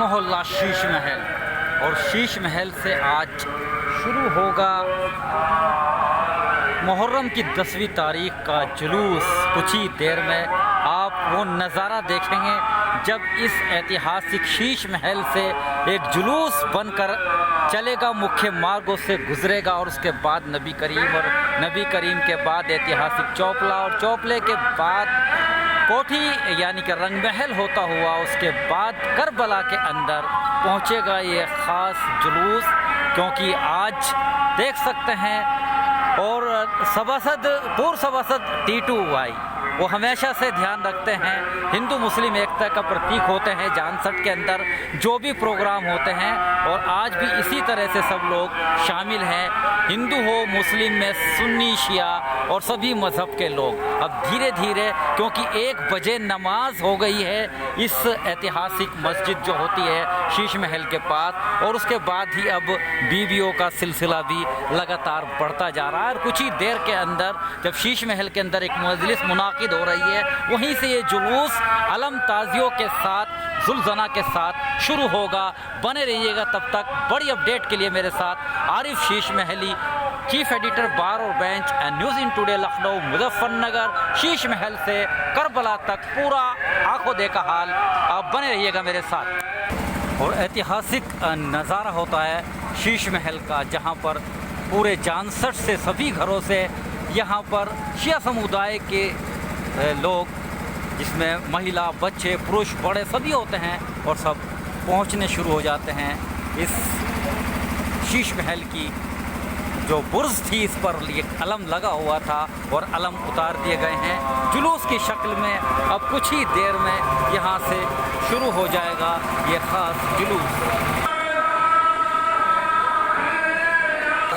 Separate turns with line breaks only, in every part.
मोहल्ला शीश महल, और शीश महल से आज शुरू होगा मुहर्रम की 10वीं तारीख का जुलूस। कुछ ही देर में आप वो नज़ारा देखेंगे जब इस ऐतिहासिक शीश महल से एक जुलूस बनकर चलेगा, मुख्य मार्गों से गुजरेगा, और उसके बाद नबी करीम, और नबी करीम के बाद ऐतिहासिक चौपला, और चौपले के बाद कोठी यानी कि रंग महल होता हुआ उसके बाद करबला के अंदर पहुंचेगा ये ख़ास जुलूस। क्योंकि आज देख सकते हैं, और सभासद पूर्व सभासद टीटू भाई वो हमेशा से ध्यान रखते हैं, हिंदू मुस्लिम एकता का प्रतीक होते हैं जानसठ के अंदर जो भी प्रोग्राम होते हैं, और आज भी इसी तरह से सब लोग शामिल हैं, हिंदू हो मुस्लिम में सुन्नी शिया और सभी मज़हब के लोग। अब धीरे धीरे क्योंकि 1 बजे नमाज हो गई है इस ऐतिहासिक मस्जिद जो होती है शीश महल के पास, और उसके बाद ही अब बीवियों का सिलसिला भी लगातार बढ़ता जा रहा है। और कुछ ही देर के अंदर जब शीश महल के अंदर एक मजलिस मुनाकिद हो रही है, वहीं से ये जुलूस अलम ताजियों के साथ, जुल्जना के साथ शुरू होगा। बने रहिएगा तब तक। बड़ी अपडेट के लिए मेरे साथ आरिफ शीश महली, चीफ एडिटर बार और bench and news in today Lucknow Muzaffarnagar, Sheesh Mahal से करबला तक पूरा आंखों देखा हाल। आप बने रहिएगा मेरे साथ। और ऐतिहासिक नज़ारा होता है शीश महल का, जहां पर पूरे जानसठ से सभी घरों से यहाँ पर शिया समुदाय के लोग, जिसमें महिला, बच्चे, पुरुष, बड़े सभी होते हैं, और सब पहुँचने शुरू हो जाते हैं। इस शीश महल की जो बुर्ज थी इस पर एक अलम लगा हुआ था, और अलम उतार दिए गए हैं जुलूस की शक्ल में। अब कुछ ही देर में यहाँ से शुरू हो जाएगा ये ख़ास जुलूस।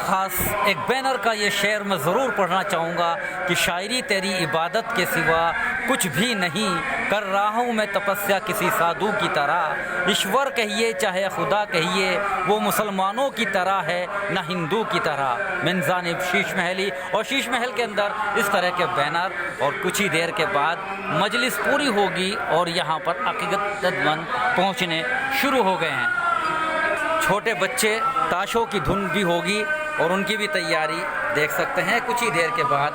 ख़ास एक बैनर का ये शेर मैं ज़रूर पढ़ना चाहूँगा कि शायरी तेरी इबादत के सिवा कुछ भी नहीं, कर रहा हूँ मैं तपस्या किसी साधु की तरह। ईश्वर कहिए चाहे खुदा कहिए, वो मुसलमानों की तरह है न हिंदू की तरह। मिन जानिब शीश महली। और शीश महल के अंदर इस तरह के बैनर, और कुछ ही देर के बाद मजलिस पूरी होगी और यहाँ पर अकीदतमंद पहुँचने शुरू हो गए हैं। छोटे बच्चे, ताशों की धुन भी होगी और उनकी भी तैयारी देख सकते हैं। कुछ ही देर के बाद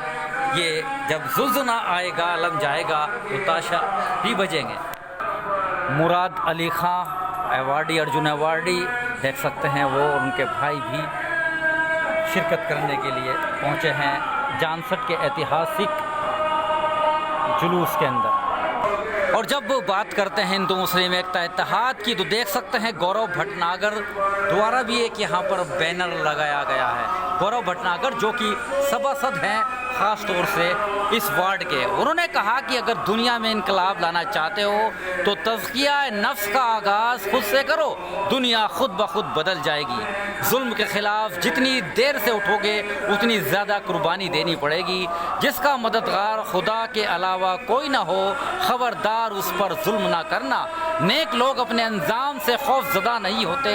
ये जब जुल्जना आएगा, अलम जाएगा, तो ताशा भी बजेंगे। मुराद अली खां अवार्डी, अर्जुन अवार्डी देख सकते हैं, वो और उनके भाई भी शिरकत करने के लिए पहुंचे हैं जानसठ के ऐतिहासिक जुलूस के अंदर। और जब बात करते हैं हिंदू मुस्लिम एकता इत्तेहाद की, तो देख सकते हैं गौरव भटनागर द्वारा भी एक यहाँ पर बैनर लगाया गया है। गौरव भटनागर जो कि सभासद हैं ख़ास तौर से इस वार्ड के, उन्होंने कहा कि अगर दुनिया में इनकलाब लाना चाहते हो तो तज़किया नफ्स का आगाज़ खुद से करो, दुनिया खुद ब खुद बदल जाएगी। जुल्म के ख़िलाफ़ जितनी देर से उठोगे उतनी ज़्यादा कुर्बानी देनी पड़ेगी। जिसका मददगार खुदा के अलावा कोई ना हो, ख़बरदार उस पर जुल्म ना करना। नेक लोग अपने अंजाम से खौफज़दा नहीं होते।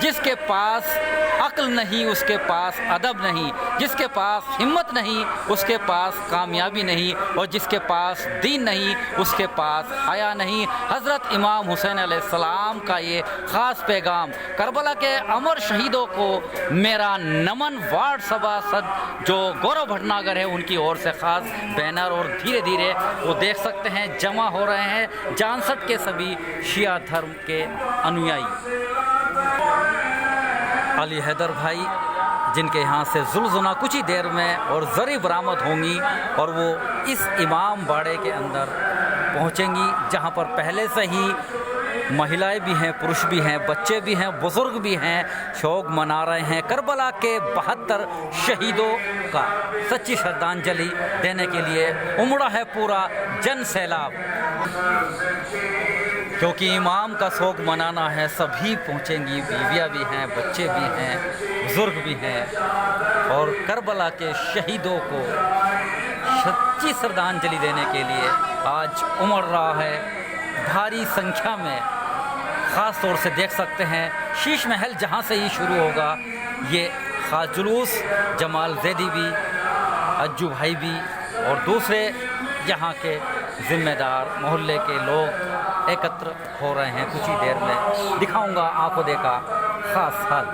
जिसके पास अक्ल नहीं उसके पास अदब नहीं, जिसके पास हिम्मत नहीं उसके पास कामयाबी नहीं, और जिसके पास दीन नहीं उसके पास हया नहीं। हज़रत इमाम हुसैन अलैहिस्सलाम का ये ख़ास पैगाम। करबला के अमर शहीदों को मेरा नमन। वार्ड सभासद जो गौरव भटनागर है उनकी ओर से ख़ास बैनर, और धीरे धीरे वो देख सकते हैं जमा हो रहे हैं जानसठ के सभी शिया धर्म के अनुयायी। अली हैदर भाई जिनके यहाँ से जुल्जना कुछ ही देर में और ज़री बरामद होंगी, और वो इस इमाम बाड़े के अंदर पहुँचेंगी, जहाँ पर पहले से ही महिलाएं भी हैं, पुरुष भी हैं, बच्चे भी हैं, बुज़ुर्ग भी हैं, शोक मना रहे हैं करबला के 72 शहीदों का सच्ची श्रद्धांजलि देने के लिए उमड़ा है पूरा जन सैलाब। क्योंकि इमाम का शोक मनाना है, सभी पहुँचेंगी, बीवियाँ भी हैं, बच्चे भी हैं, बुज़ुर्ग भी हैं, और करबला के शहीदों को सच्ची श्रद्धांजलि देने के लिए आज उमड़ रहा है भारी संख्या में। ख़ास तौर से देख सकते हैं शीश महल जहाँ से ही शुरू होगा ये ख़ास जुलूस, जमाल ज़ैदी भी, अज्जू भाई भी और दूसरे यहाँ के जिम्मेदार, मोहल्ले के लोग एकत्र हो रहे हैं। कुछ ही देर में दिखाऊंगा आंखों देखा खास हाल।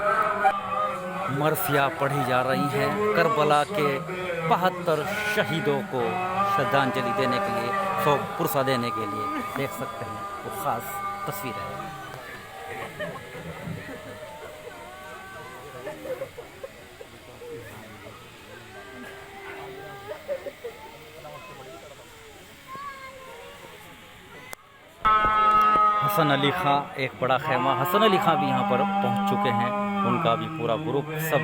मरसिया पढ़ी जा रही हैं करबला के 72 शहीदों को श्रद्धांजलि देने के लिए, शोक पुरसा देने के लिए। देख सकते हैं वो खास तस्वीर है। हसन अली खां, एक बड़ा खैमा। हसन अली खां भी यहाँ पर पहुँच चुके हैं, उनका भी पूरा ग्रुप सब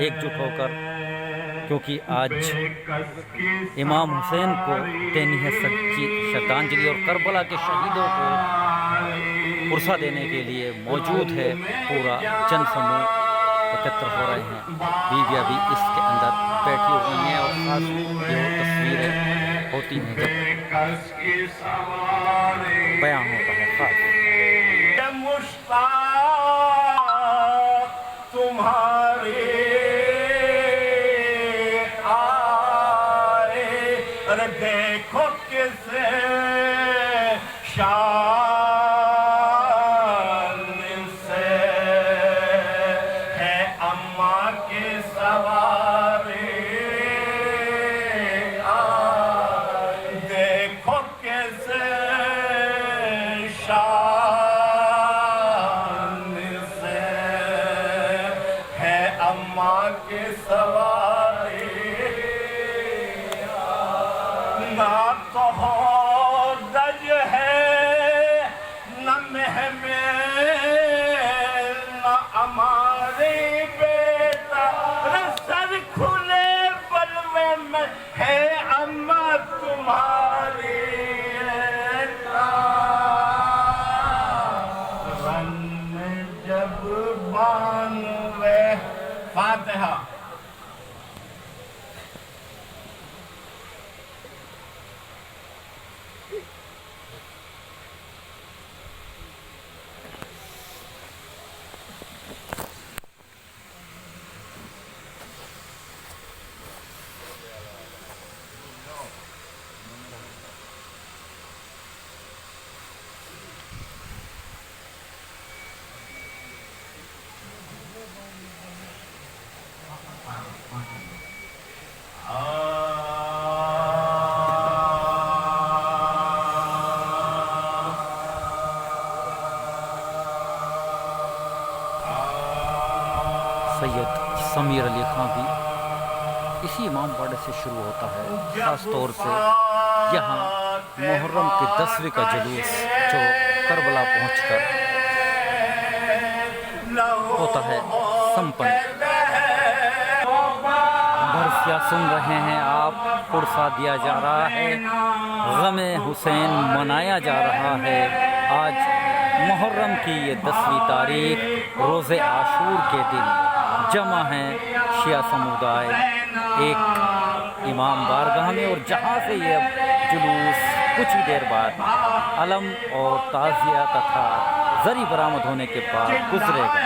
एकजुट होकर, क्योंकि आज इमाम हुसैन को देनी है सच्ची श्रद्धांजलि और करबला के शहीदों को पुरसा देने के लिए मौजूद है पूरा जनसमूह, एकत्र हो रहे हैं। बीवियाँ भी इसके अंदर बैठी हुई हैं और खास ये तस्वीरें होती हैं जब बयां होता है खास।
तुम्हारे आए, अरे देखो किसे शान से है अम्मा की सवारी। देखो कैसे शान से है अम्मा की सवारी। ना तो हो दज है न महमे न हमारी बेटा, सर खुले बलवे में है अम्मा तुम्हारी। जब बानवे फातिहा।
सैयद समीर अली खां भी इसी इमामबाड़े से शुरू होता है। ख़ास तौर से यहाँ मुहर्रम के 10वें का जुलूस जो करबला पहुँचकर होता है संपन्न। भरसिया सुन रहे हैं आप, पुरसा दिया जा रहा है, गमे हुसैन मनाया जा रहा है। आज मुहर्रम की ये 10वीं तारीख रोज़े आशूर के दिन जमा है शिया समुदाय एक इमाम बारगाह में, और जहाँ से ये जुलूस कुछ ही देर बाद अलम और ताज़िया तथा जरी बरामद होने के बाद गुजरेगा।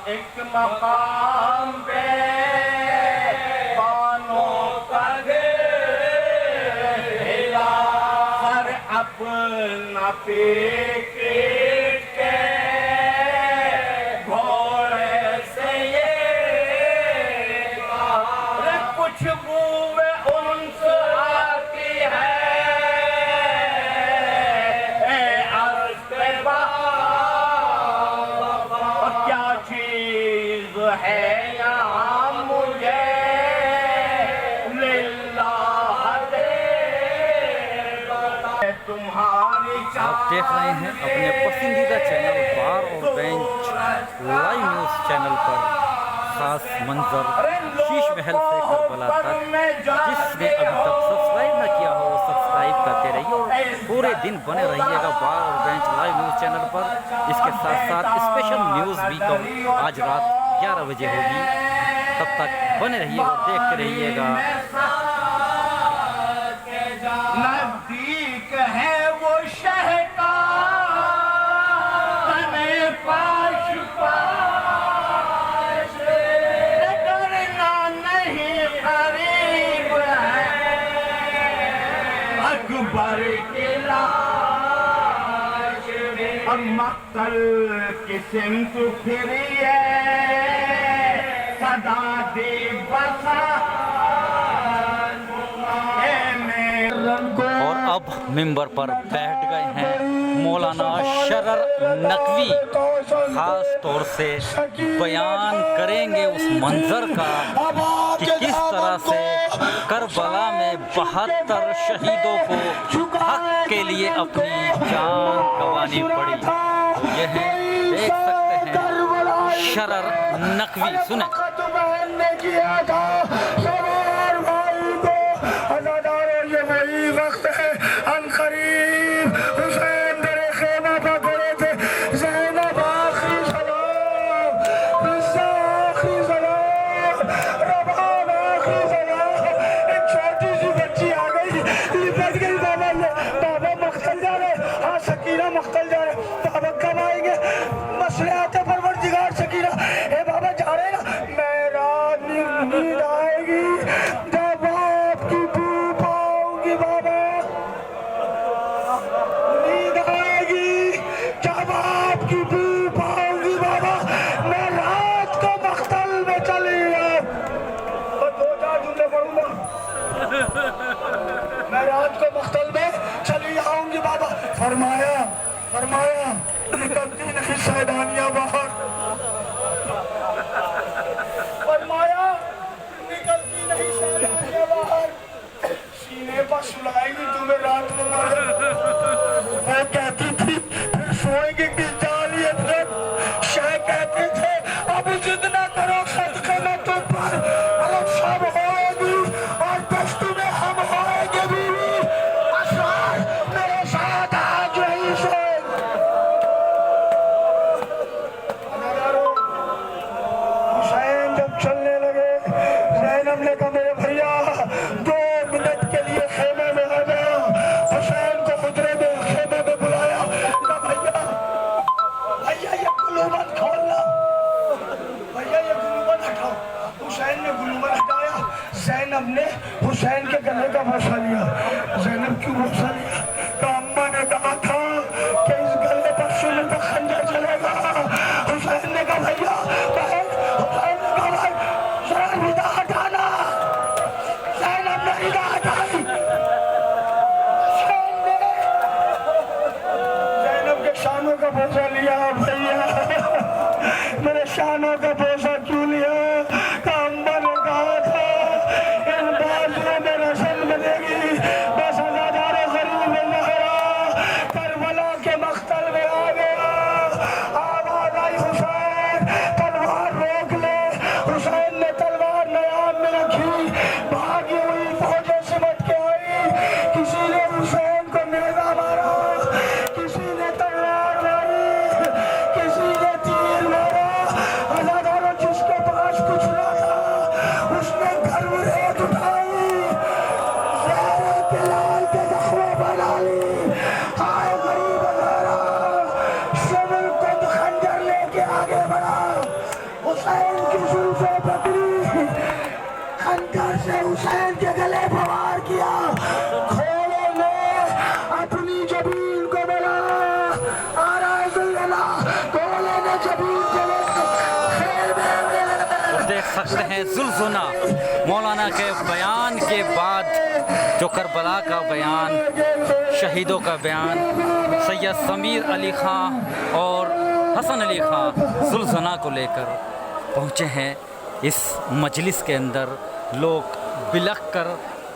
एक मकाम पे पानों का घेरा, हर अपना पीट के घोड़े से ये कुछ बूवे उनसे आती है। है यहाँ मुझे लिल्लाह दे तुम्हारी।
आप देख रहे हैं अपने पसंदीदा चैनल बार और बेंच लाइव न्यूज़ चैनल पर खास मंजर शीश महल से करबला तक। जिसने अभी तक सब्सक्राइब न किया हो वो सब्सक्राइब करते रहिए और पूरे दिन बने रहिएगा बार और बेंच लाइव न्यूज़ चैनल पर। इसके साथ साथ स्पेशल न्यूज़ भी आज रात 11 बजे होगी। तब तक बने रहिए और देखते रहिएगा।
नजदीक है वो शहका तने पाश पाश, डरना नहीं करीब है अकबर की लाश। और मक्तल की सिमत फिरी है सदा दे बसा।
और अब मिंबर पर बैठ गए हैं मौलाना शरर नकवी, खास तौर से बयान करेंगे उस मंजर का कि किस तरह से करबला में 72 शहीदों को हक के लिए अपनी जान गंवानी पड़ी। यह देख सकते हैं शरर नकवी, सुने।
फरमाया निकलती नहीं सैदानियां बाहर, फरमाया निकलती नहीं सैदानियां बाहर, सीने पर सुलाएंगी तुम्हें रात में बाहर। मैं कहती थी फिर सोएंगे किस जालियत में, शाह कहते थे अब जिद ना करो सदके में तुम पर, अलग सब होएगी और दस्तू में हम होएंगे बीवी। असरार मेरे साथ आज नहीं सोए। ज़ैनब ने हुसैन के गले का बोसा लिया। ज़ैनब क्यों बोसा लिया? तो अम्मा ने कहा था कि इस गले पर सुन का खंजर चलेगा। हुसैन ने कहा भैया, हुसैन ने कहा भाई जरा निदा हटाना। ज़ैनब ने निदा हटाई। ज़ैनब के शानों का बोसा लिया। भैया मेरे शानों का बोसा क्यों लिया? हुसैन के गले फवार किया। खोलो ने अपनी जबीन को बोला आ रहा है जुल्ला, खोलो ने जबीन को
देख सकते हैं जुल्ज़ुना मौलाना के बयान के बाद जो करबला का बयान, शहीदों का बयान, सैयद समीर अली खां और हसन अली खां जुल्ज़ुना को लेकर पहुँचे हैं इस मजलिस के अंदर। लोग बिलख कर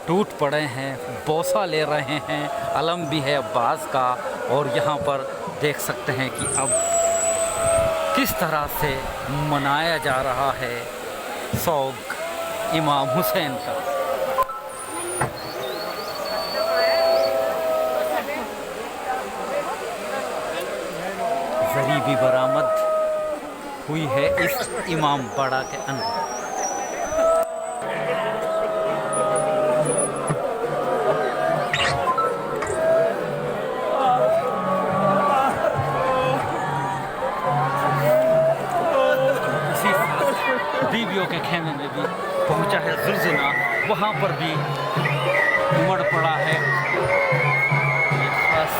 टूट पड़े हैं, बोसा ले रहे हैं, अलम भी है अब्बास का। और यहाँ पर देख सकते हैं कि अब किस तरह से मनाया जा रहा है सौग इमाम हुसैन का। जरी भी बरामद हुई है इस इमाम बाड़ा के अंदर। खेमे में भी पहुंचा है जुलजुना, वहाँ पर भी उमड़ पड़ा है ये खास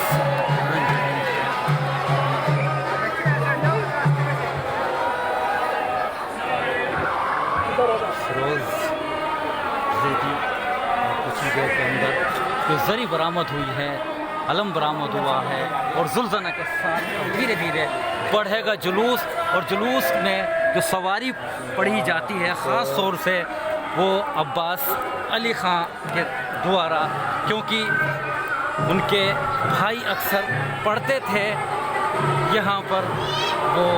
रोज़ ज़ेदी कुछ ही देर के अंदर जो जरी बरामद हुई है, अलम बरामद हुआ है और जुलझुना के साथ धीरे धीरे बढ़ेगा जुलूस। और जुलूस में जो सवारी पढ़ी जाती है ख़ास तौर से वो अब्बास अली ख़ां के द्वारा, क्योंकि उनके भाई अक्सर पढ़ते थे यहाँ पर वो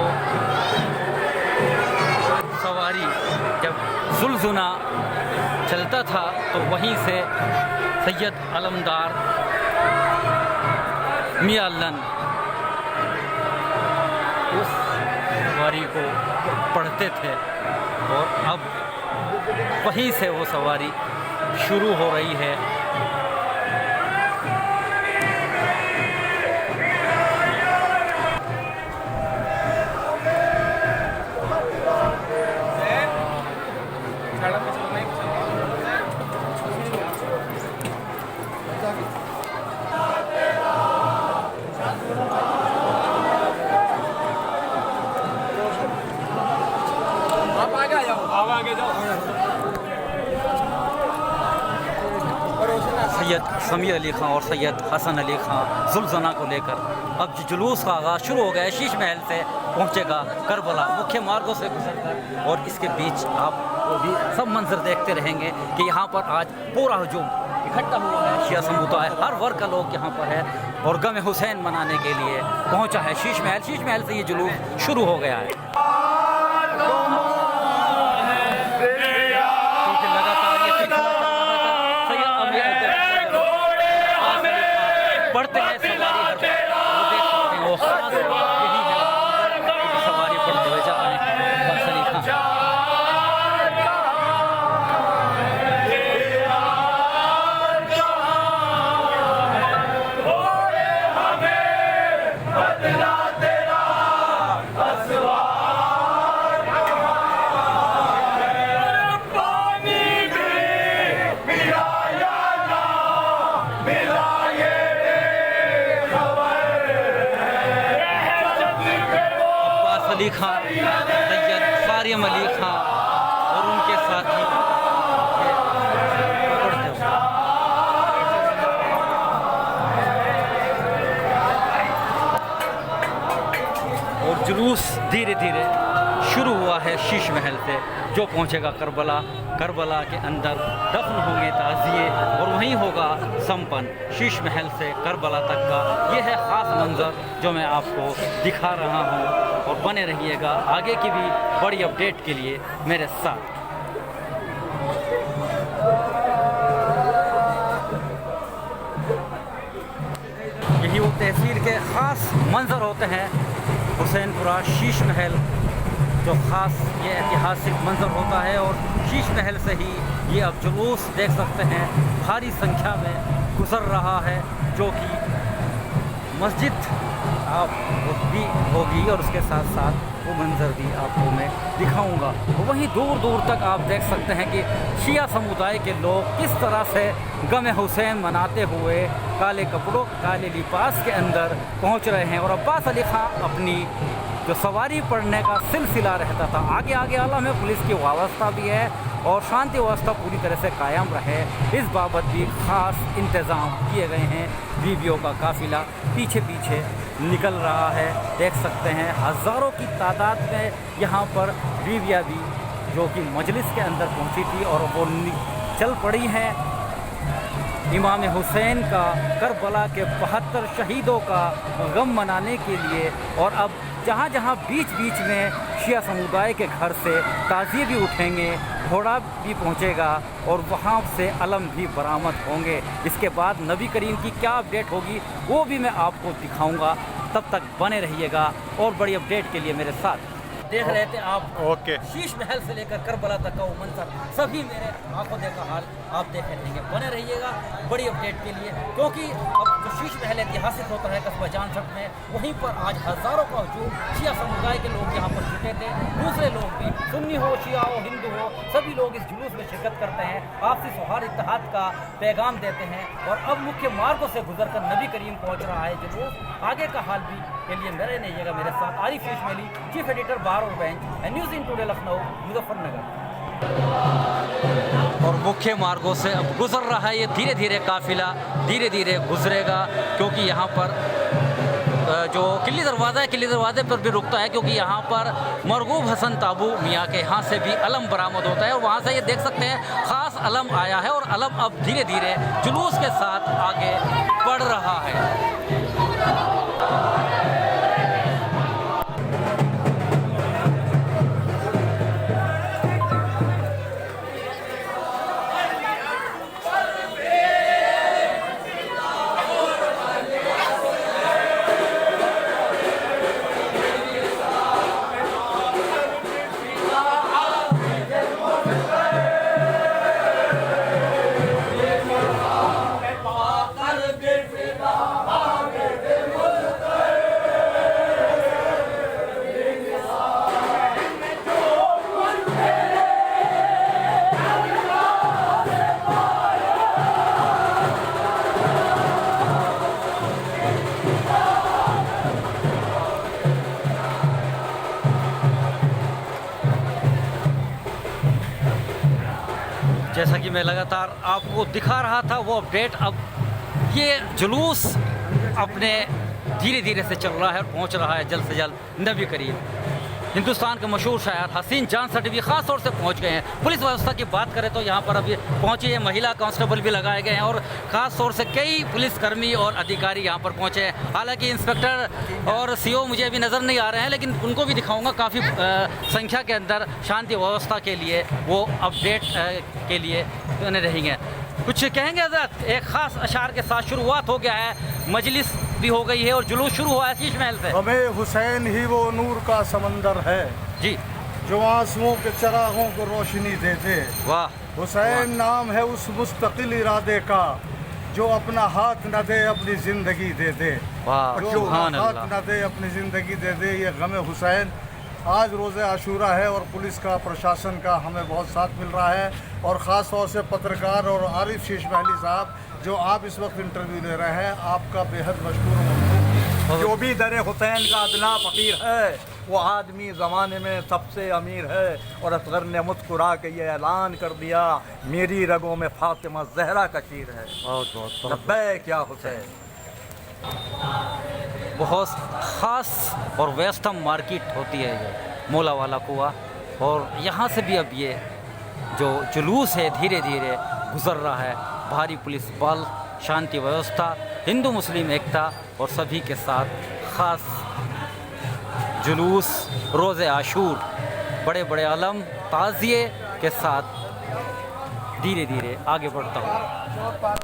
सवारी। जब जुलझुना चलता था तो वहीं से सैयद अलमदार मियां अल्लन उस सवारी को पढ़ते थे और अब वहीं से वो सवारी शुरू हो रही है। सैयद समी अली ख़ां और सैयद हसन अली ख़ां जुलझुना को लेकर अब जुलूस का आगाज़ शुरू हो गया है। शीश महल से पहुंचेगा करबला मुख्य मार्गों से गुजरकर, और इसके बीच आप वो भी सब मंजर देखते रहेंगे कि यहाँ पर आज पूरा हुजूम इकट्ठा हुआ है। शिया समुदाय हर वर्ग का लोग यहाँ पर है और गम हुसैन मनाने के लिए पहुँचा है शीश महल। शीश महल से ये जुलूस शुरू हो गया है। पढ़ते हैं सवारी, वो देख सकते हैं वो खास यही है सवारी पढ़ते हुए जा रहे हैं अब्बास अली ख़ां। अली ख़ां, सैयद सारियम अली ख़ां और उनके साथी पढ़ते हुए। और जुलूस धीरे धीरे शुरू हुआ है शीश महल से, जो पहुंचेगा करबला। करबला के अंदर दफन होंगे ताज़िए और वहीं होगा संपन्न शीश महल से करबला तक का। ये है ख़ास मंज़र जो मैं आपको दिखा रहा हूँ, और बने रहिएगा आगे की भी बड़ी अपडेट के लिए मेरे साथ। यही वो तहसील के ख़ास मंज़र होते हैं हुसैनपुरा शीश महल, जो ख़ास ये ऐतिहासिक मंज़र होता है। और शीश महल से ही ये अब जुलूस देख सकते हैं भारी संख्या में गुज़र रहा है, जो कि मस्जिद आप भी होगी और उसके साथ साथ वो मंज़र भी आपको मैं दिखाऊंगा। वहीं दूर दूर तक आप देख सकते हैं कि शिया समुदाय के लोग किस तरह से गम हुसैन मनाते हुए काले कपड़ों काले लिबास के अंदर पहुंच रहे हैं। और अब्बास अली ख़ां अपनी जो सवारी पढ़ने का सिलसिला रहता था, आगे आगे आला में पुलिस की व्यवस्था भी है और शांति व्यवस्था पूरी तरह से कायम रहे, इस बाबत भी ख़ास इंतज़ाम किए गए हैं। बीवियों का काफ़िला पीछे पीछे निकल रहा है, देख सकते हैं हज़ारों की तादाद में यहाँ पर बीवियाँ भी जो कि मजलिस के अंदर पहुँची थी और वो चल पड़ी हैं इमाम हुसैन का करबला के 72 शहीदों का गम मनाने के लिए। और अब जहाँ जहाँ बीच बीच में शिया समुदाय के घर से ताज़िए भी उठेंगे, घोड़ा भी पहुँचेगा और वहाँ से अलम भी बरामद होंगे। इसके बाद नबी करीम की क्या अपडेट होगी वो भी मैं आपको दिखाऊंगा। तब तक बने रहिएगा और बड़ी अपडेट के लिए मेरे साथ। देख रहे थे आप
ओके
शीश महल से लेकर करबला तक का वो मंजर, सभी मेरे आंखों देखा हाल आप देख रहेंगे। बने रहिएगा बड़ी अपडेट के लिए, क्योंकि अब जो शीश महल है ऐतिहासिक होता है कस्बा जानसठ में, वहीं पर आज हज़ारों का हजूम शिया समुदाय के लोग यहाँ पर जुटे थे। दूसरे लोग भी, सुन्नी हो, शिया हो, हिंदू हो, सभी लोग इस जुलूस में शिरकत करते हैं, आपसी सौहार्द इत्तेहाद का पैगाम देते हैं। और अब मुख्य मार्गों से गुजरकर नबी करीम पहुँच रहा है जुलूस। आगे का हाल भी के लिए मेरे रहिएगा मेरे साथ। आरिफ इस्माइली, चीफ एडिटर बार और bench, news in today Lucknow, Muzaffarnagar. और मुख्य मार्गों से अब गुजर रहा है ये धीरे धीरे काफिला, धीरे धीरे गुजरेगा, क्योंकि यहाँ पर जो किले दरवाज़ा है, किले दरवाजे पर भी रुकता है, क्योंकि यहाँ पर मरगूब हसन ताबू मियाँ के यहाँ से भी अलम बरामद होता है। और वहाँ से ये देख सकते हैं ख़ास अलम आया है, और अलम अब धीरे धीरे जुलूस के साथ आगे बढ़ रहा है। जैसा कि मैं लगातार आपको दिखा रहा था वो अपडेट, अब ये जुलूस अपने धीरे धीरे से चल रहा है और पहुंच रहा है जल्द से जल्द नबी करीम। हिंदुस्तान के मशहूर शायर हसीन जानसठ भी ख़ास तौर से पहुंच गए हैं। पुलिस व्यवस्था की बात करें तो यहाँ पर अभी पहुंची है, महिला कांस्टेबल भी लगाए गए हैं, और ख़ास तौर से कई पुलिसकर्मी और अधिकारी यहाँ पर पहुँचे हैं। हालांकि इंस्पेक्टर और सीओ मुझे अभी नज़र नहीं आ रहे हैं, लेकिन उनको भी दिखाऊंगा। काफ़ी संख्या के अंदर शांति व्यवस्था के लिए वो अपडेट के लिए बने रहेंगे। कुछ कहेंगे हज़रत? एक ख़ास अशार के साथ शुरुआत हो गया है, मजलिस भी हो गई है और जुलूस शुरू हुआ है शीश महल से।
हमें हुसैन ही वो नूर का समंदर है
जी,
जो आंसुओं के चरागों को रोशनी दे दे।
वाह।
हुसैन नाम है उस मुस्तकिल इरादे का जो अपना हाथ न दे अपनी ज़िंदगी दे दे।
वाह,
जो
सुभान
हाथ
अल्लाह।
न दे अपनी ज़िंदगी दे दे। ये गम हुसैन आज रोज़े आशूरा है, और पुलिस का, प्रशासन का हमें बहुत साथ मिल रहा है, और ख़ास तौर से पत्रकार और आरिफ शीश महली साहब जो आप इस वक्त इंटरव्यू ले रहे हैं, आपका बेहद मशकूर हूँ।
जो भी दर हुसैन का अदना फ़कीर है वो आदमी ज़माने में सबसे अमीर है। और असगर ने मुस्कुरा के ये ऐलान कर दिया, मेरी रगों में फातिमा ज़हरा का शीर है।
बहुत बहुत
लब्बैक या हुसैन।
बहुत ख़ास और व्यस्तम मार्केट होती है ये मौला वाला कुआ, और यहाँ से भी अब ये जो जुलूस है धीरे धीरे गुज़र रहा है। भारी पुलिस बल, शांति व्यवस्था, हिंदू मुस्लिम एकता, और सभी के साथ ख़ास जुलूस रोज़े आशूर बड़े बड़े आलम ताज़िए के साथ धीरे धीरे आगे बढ़ता हुआ।